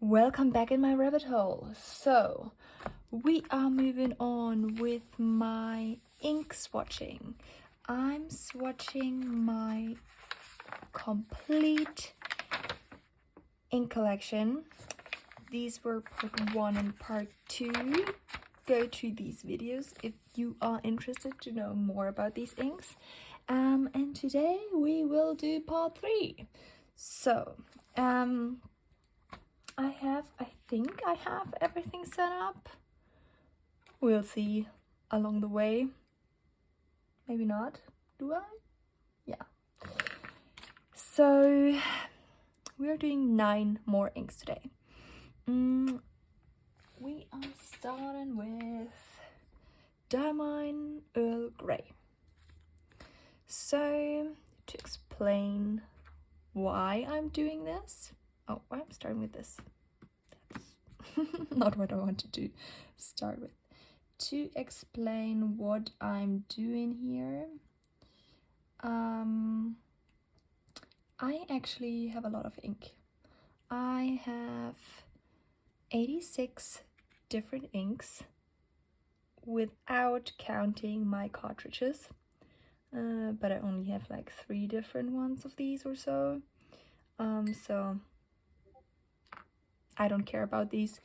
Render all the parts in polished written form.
Welcome back in my rabbit hole. So we are moving on with my ink swatching. I'm swatching my complete ink collection. These were part 1 and part 2. Go to these videos if you are interested to know more about these inks. And today we will do part 3. So I think I have everything set up. We'll see along the way. Maybe not. Do I? Yeah. So we are doing 9 more inks today. We are starting with Diamond Earl Grey. So to explain why I'm doing this. Oh, I'm starting with this. That's not what I wanted to start with. To explain what I'm doing here, I actually have a lot of ink. I have 86 different inks without counting my cartridges, but I only have like 3 different ones of these or so. So I don't care about these.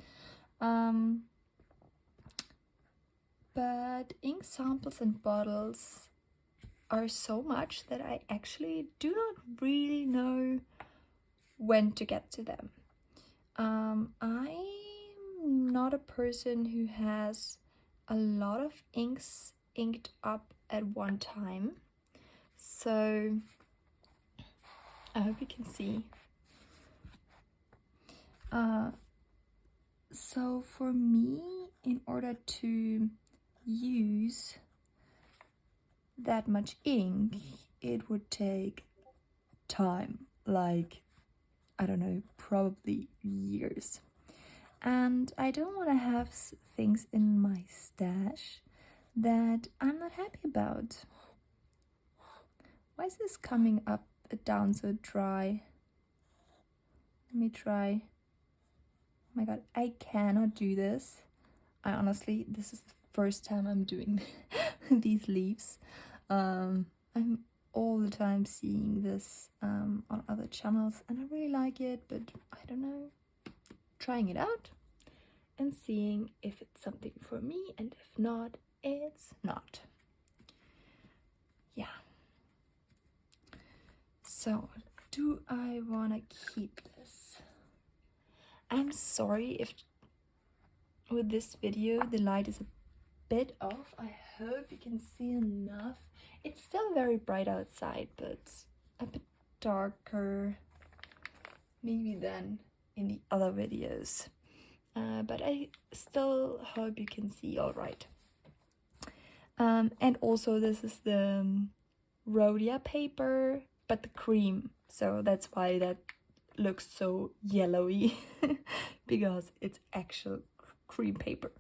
But ink samples and bottles are so much that I actually do not really know when to get to them. I'm not a person who has a lot of inks inked up at one time. So I hope you can see. So for me, in order to use that much ink, it would take time, like, I don't know, probably years. And I don't want to have things in my stash that I'm not happy about. Why is this coming up down so dry? Let me try. Oh my god, I cannot do this. I honestly, this is the first time I'm doing these leaves. I'm all the time seeing this on other channels and I really like it, but I don't know. Trying it out and seeing if it's something for me, and if not, it's not. Yeah. So, do I want to keep this? I'm sorry if with this video the light is a bit off. I hope you can see enough. It's still very bright outside, but a bit darker maybe than in the other videos. But I still hope you can see all right. And also this is the Rhodia paper, but the cream. So that's why that looks so yellowy because it's actual cream paper.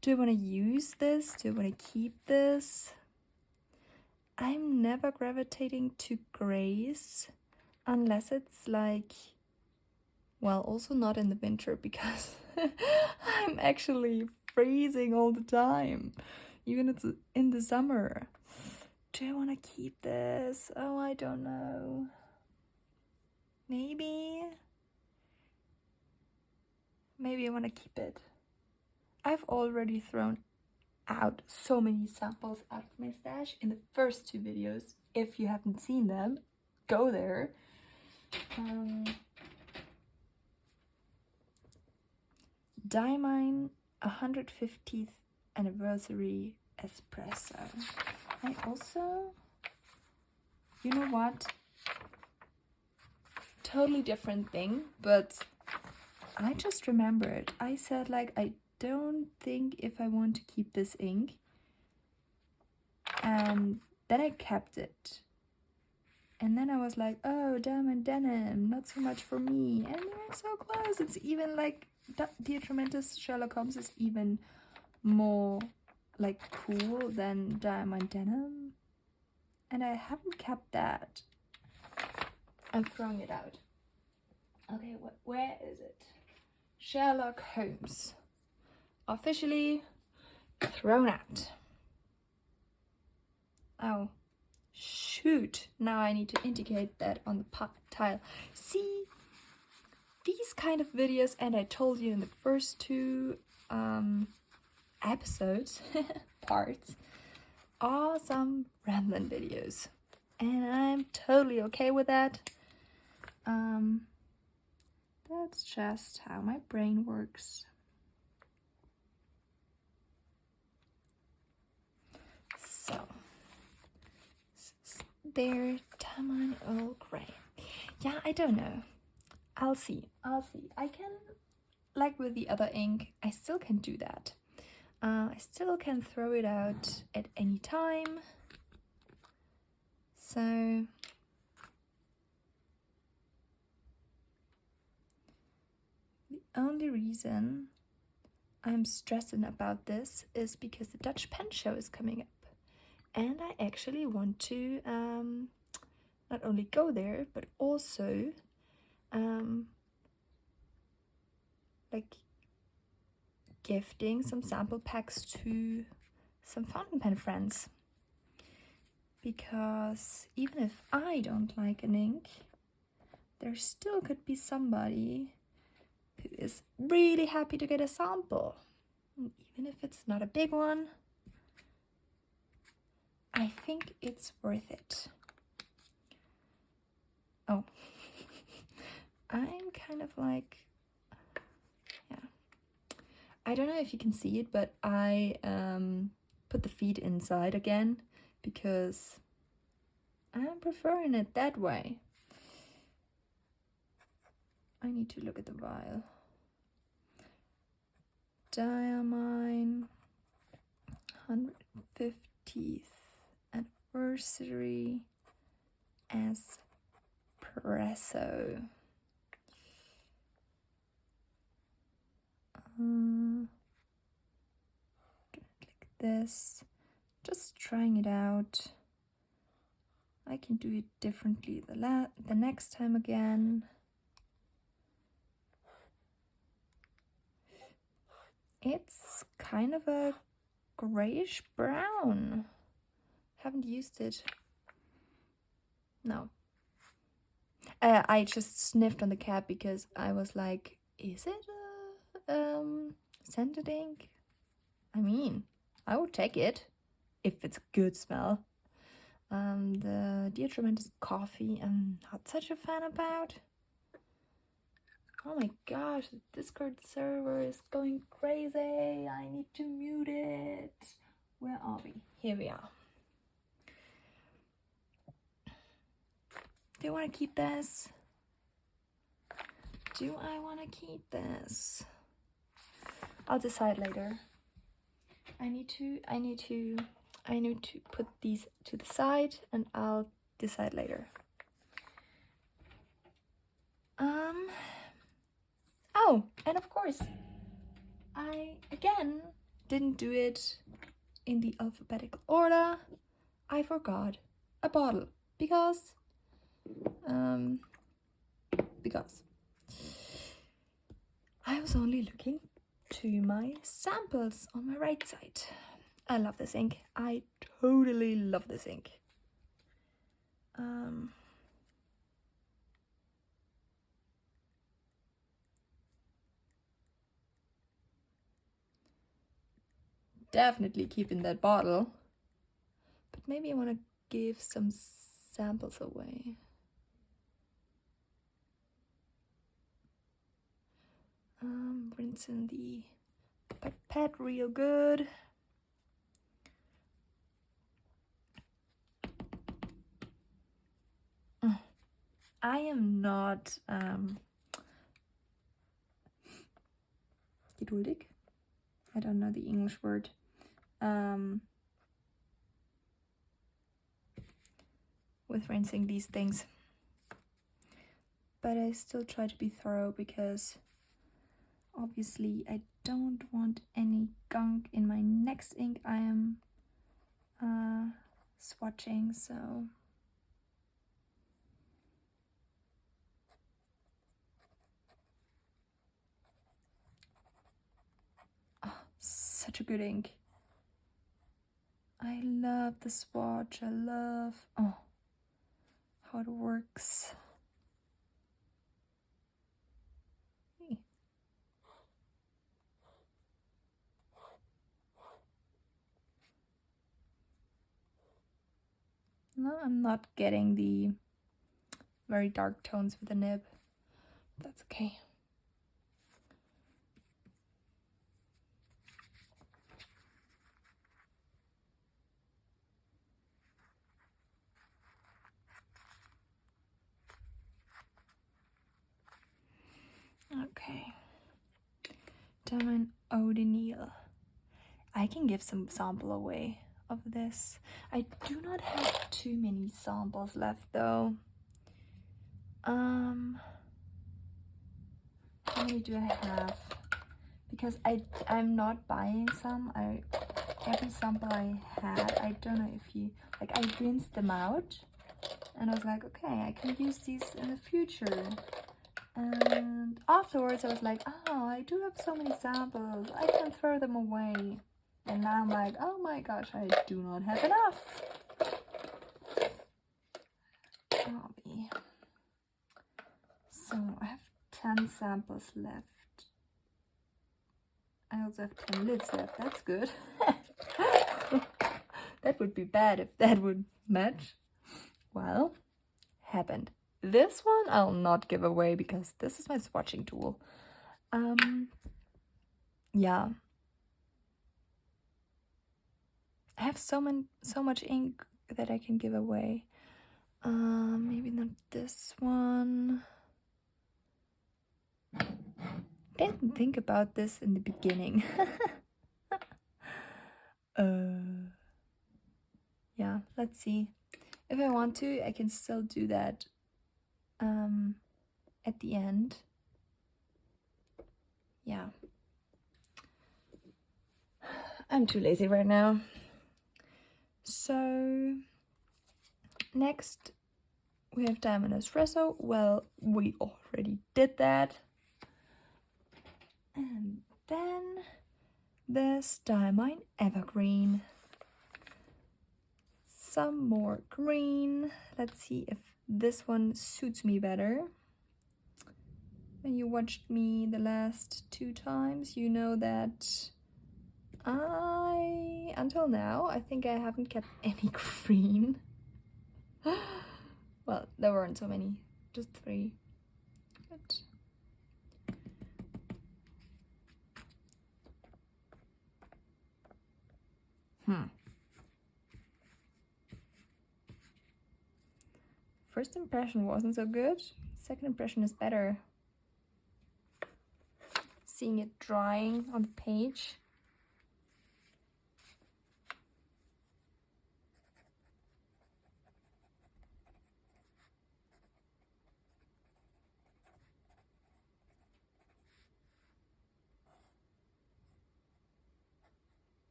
Do I want to use this? Do I want to keep this? I'm never gravitating to grays unless it's like, well, also not in the winter because I'm actually freezing all the time, even it's in the summer. Do I want to keep this? Oh, I don't know. Maybe I want to keep it. I've already thrown out so many samples out of my stash in the first 2 videos. If you haven't seen them, go there. Diamond 150th anniversary espresso. I also, you know what? Totally different thing, but I just remembered. I said like I don't think if I want to keep this ink, and then I kept it, and then I was like, oh, Diamond Denim, not so much for me, and they're so close. It's even like Dear Tremendous Sherlock Holmes is even more like cool than Diamond Denim, and I haven't kept that. I'm throwing it out. Okay, where is it? Sherlock Holmes. Officially thrown out. Oh, shoot. Now I need to indicate that on the tile. See, these kind of videos, and I told you in the first two episodes, parts, are some rambling videos. And I'm totally okay with that. That's just how my brain works. So, there, Taman Earl Grey. Yeah, I don't know. I'll see. I can, like with the other ink, I still can do that. I still can throw it out at any time. So, the only reason I'm stressing about this is because the Dutch pen show is coming up. And I actually want to not only go there, but also like gifting some sample packs to some fountain pen friends. Because even if I don't like an ink, there still could be somebody who is really happy to get a sample. And even if it's not a big one, I think it's worth it. Oh, I'm kind of like, yeah. I don't know if you can see it, but I put the feet inside again because I'm preferring it that way. I need to look at the vial. Diamine 150th anniversary espresso. Like this. Just trying it out. I can do it differently the next time again. It's kind of a grayish brown. Haven't used it. No. I just sniffed on the cap because I was like, is it a scented ink? I mean, I would take it if it's a good smell. The Dear Tremendous Coffee I'm not such a fan about. Oh my gosh, the Discord server is going crazy. I need to mute it. Where are we? Here we are. Do I want to keep this? Do I want to keep this? I'll decide later. I need to put these to the side and I'll decide later. Oh, and of course, I again didn't do it in the alphabetical order. I forgot a bottle because I was only looking to my samples on my right side. I love this ink. I totally love this ink. Definitely keeping that bottle, but maybe I want to give some samples away. Rinsing the pipette real good. I am not geduldig. I don't know the English word. With rinsing these things. But I still try to be thorough because obviously I don't want any gunk in my next ink I am swatching, so such a good ink. I love the swatch. I love how it works. No, I'm not getting the very dark tones with the nib. That's okay. Okay. Diamond Eau de Nil. I can give some sample away of this. I do not have too many samples left though. How many do I have? Because I'm not buying some. Every sample I had, I don't know if you like, I rinsed them out and I was like, okay, I can use these in the future. And afterwards I was like, oh, I do have so many samples, I can throw them away. And now I'm like, oh my gosh, I do not have enough. So I have 10 samples left. I also have 10 lids left, that's good. That would be bad if that would match. Well, happened. This one I'll not give away because this is my swatching tool. Yeah. I have so much ink that I can give away. Maybe not this one. I didn't think about this in the beginning. Yeah, let's see. If I want to, I can still do that at the end. Yeah. I'm too lazy right now. So next we have Diamond Espresso. Well, we already did that. And then there's Diamond Evergreen. Some more green. Let's see if this one suits me better. When you watched me the last 2 times, you know that until now, I think I haven't kept any green. Well, there weren't so many, just 3. But first impression wasn't so good. Second impression is better. Seeing it drying on the page.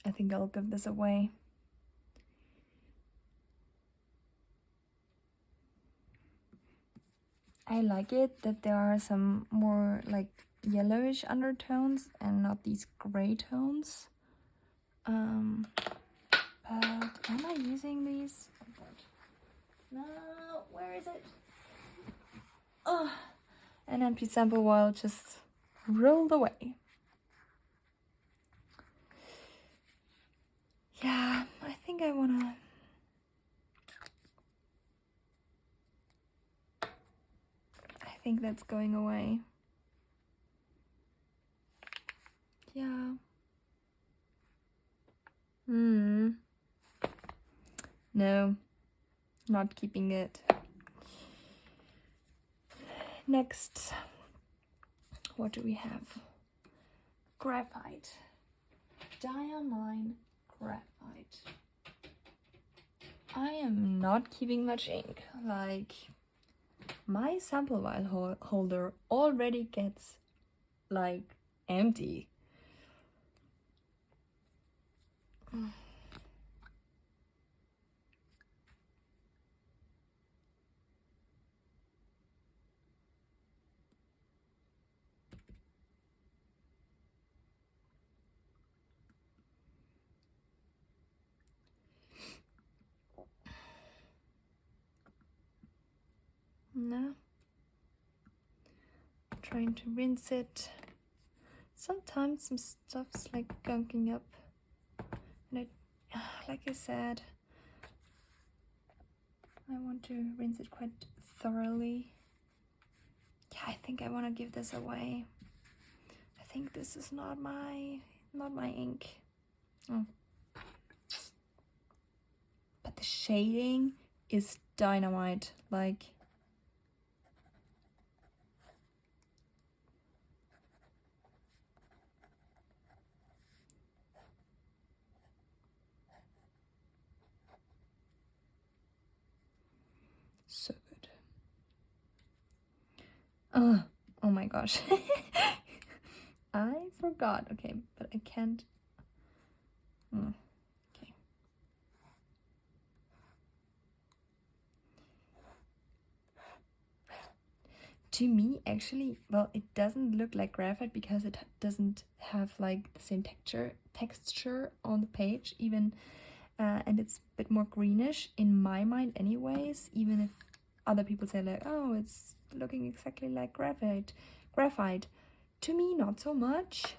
I think I'll give this away. I like it that there are some more like yellowish undertones and not these gray tones. But am I using these? Oh God. No, where is it? Oh, an empty sample vial just rolled away. Yeah, I think I wanna. I think that's going away. Yeah. No, not keeping it. Next, what do we have? Graphite. Diamine graphite. I am not keeping much ink. Like, my sample vial holder already gets like empty. No. Trying to rinse it. Sometimes some stuff's like gunking up, and like I said, I want to rinse it quite thoroughly. Yeah, I think I want to give this away. I think this is not my ink. Oh. But the shading is dynamite, like. So good. Oh my gosh. I forgot. Okay, but I can't. Okay. To me, actually, well, it doesn't look like graphite because it doesn't have like the same texture on the page, even, and it's a bit more greenish in my mind, anyways. Even if other people say like, oh, it's looking exactly like graphite. To me, not so much.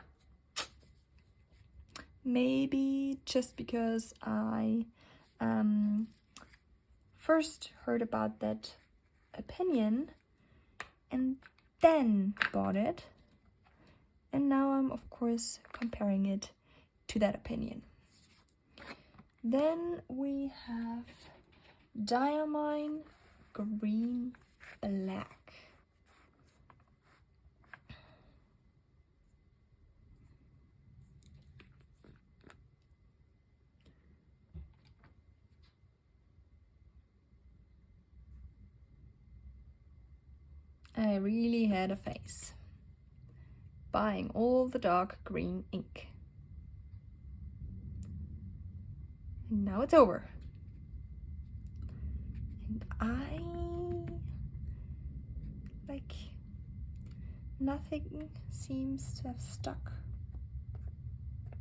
Maybe just because I first heard about that opinion and then bought it, and now I'm of course comparing it to that opinion. Then we have Diamine Green Black. I really had a face buying all the dark green ink. And now it's over. And nothing seems to have stuck,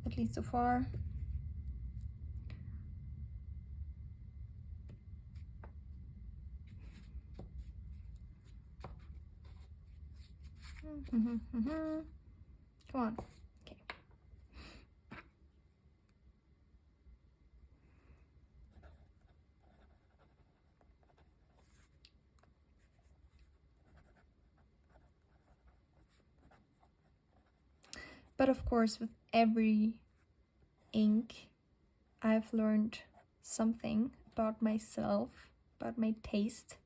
at least so far. Come on. Okay. But of course, with every ink, I've learned something about myself, about my taste.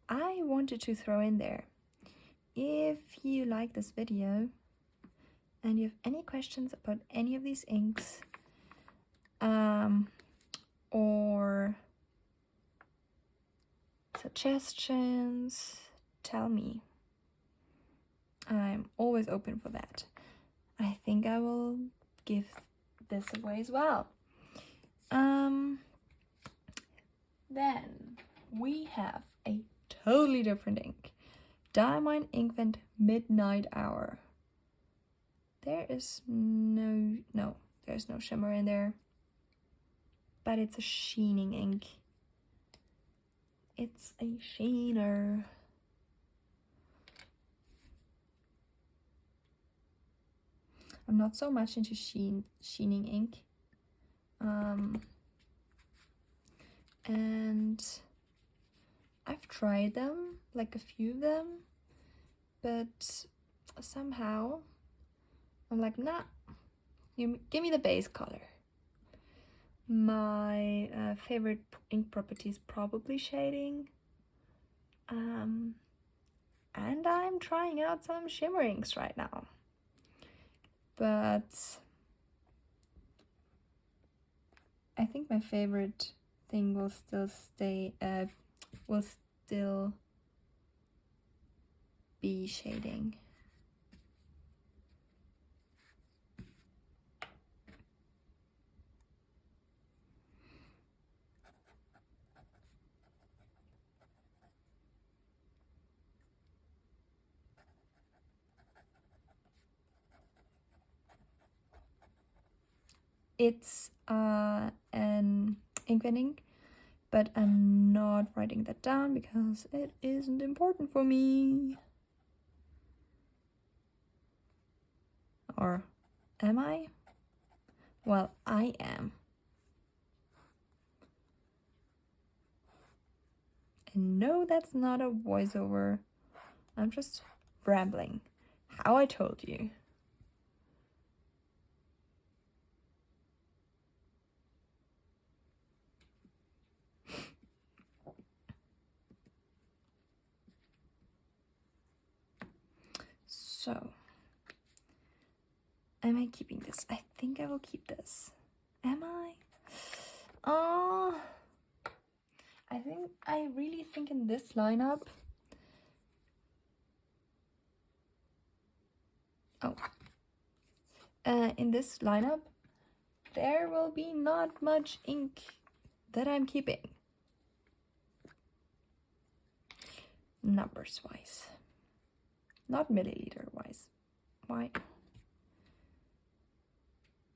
I wanted to throw in there, if you like this video and you have any questions about any of these inks, or suggestions, tell me. I'm always open for that. I think I will give this away as well. Then we have a totally different ink. Diamine Inkvent Midnight Hour. There's no shimmer in there, but it's a sheening ink. It's a sheener. I'm not so much into sheening ink. And I've tried them, like a few of them, but somehow I'm like, nah, you give me the base color. My favorite ink property is probably shading. And I'm trying out some shimmer inks right now. But I think my favorite thing will still be shading. it's an ink ink, but I'm not writing that down because it isn't important for me. Or am I? Well, I am. And no, that's not a voiceover. I'm just rambling. How I told you. So, am I keeping this? I think I will keep this. Am I? I really think in this lineup. In this lineup, there will be not much ink that I'm keeping. Numbers wise, not milliliter wise. Why?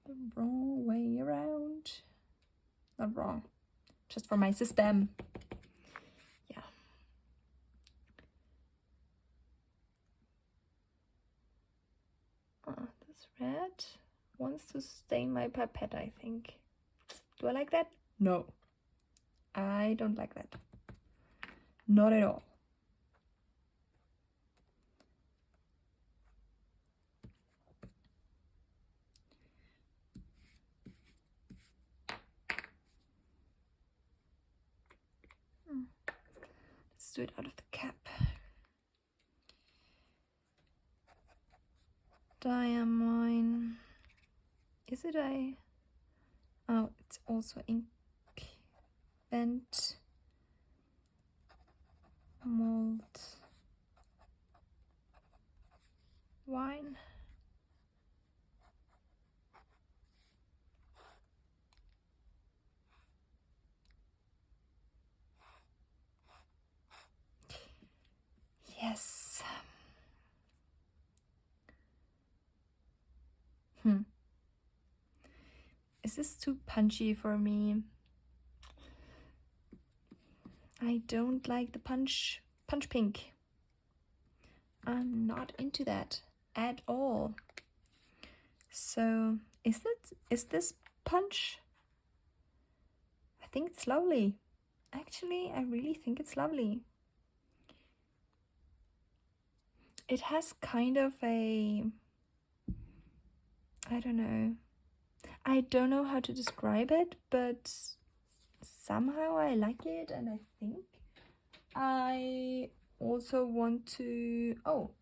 The wrong way around. Not wrong, just for my system. Yeah. This red wants to stain my pipette, I think. Do I like that? No. I don't like that. Not at all. Let's do it out of the cap. Diamine. Is it a... Oh, it's also ink bent mold wine. Yes. Is this too punchy for me? I don't like the punch pink. I'm not into that at all. So is this punch? I think it's lovely. Actually, I really think it's lovely. It has kind of a, I don't know how to describe it, but somehow I like it, and I think I also want to... Oh,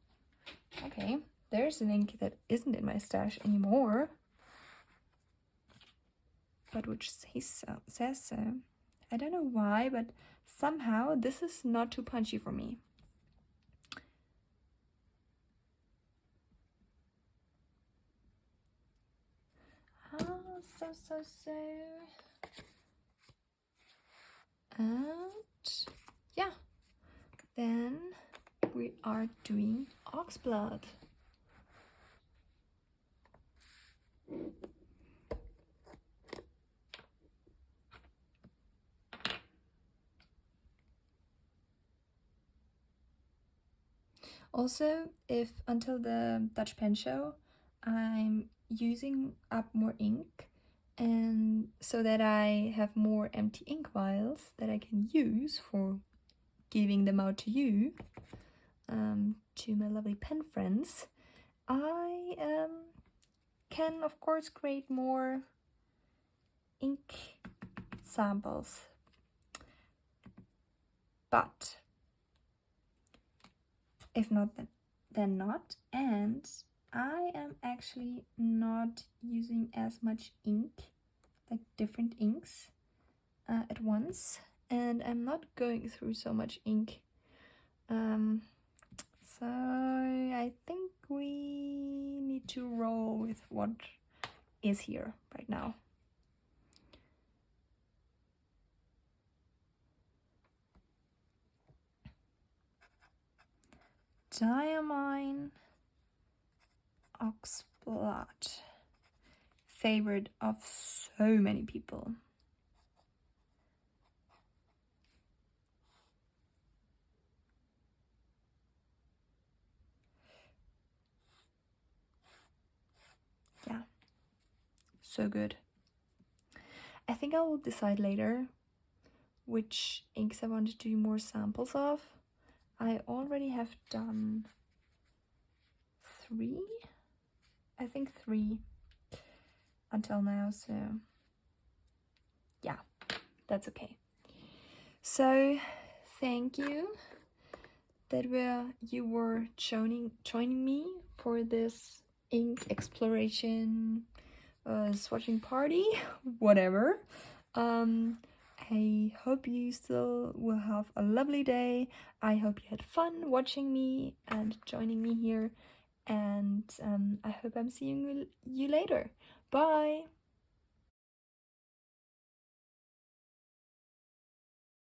okay, there's an ink that isn't in my stash anymore, but which says so. I don't know why, but somehow this is not too punchy for me. So. And yeah, then we are doing oxblood. Also, if until the Dutch pen show I'm using up more ink, and so that I have more empty ink vials that I can use for giving them out to you, to my lovely pen friends, I can of course create more ink samples. But if not, then not. And I am actually not using as much ink, like different inks at once, and I'm not going through so much ink. So I think we need to roll with what is here right now. Diamine, oxblood, favorite of so many people. Yeah, so good. I think I will decide later which inks I want to do more samples of. I already have done 3, I think 3 until now, so yeah, that's okay. So thank you that you were joining me for this ink exploration, swatching party, whatever. I hope you still will have a lovely day. I hope you had fun watching me and joining me here, and I hope I'm seeing you later. Bye!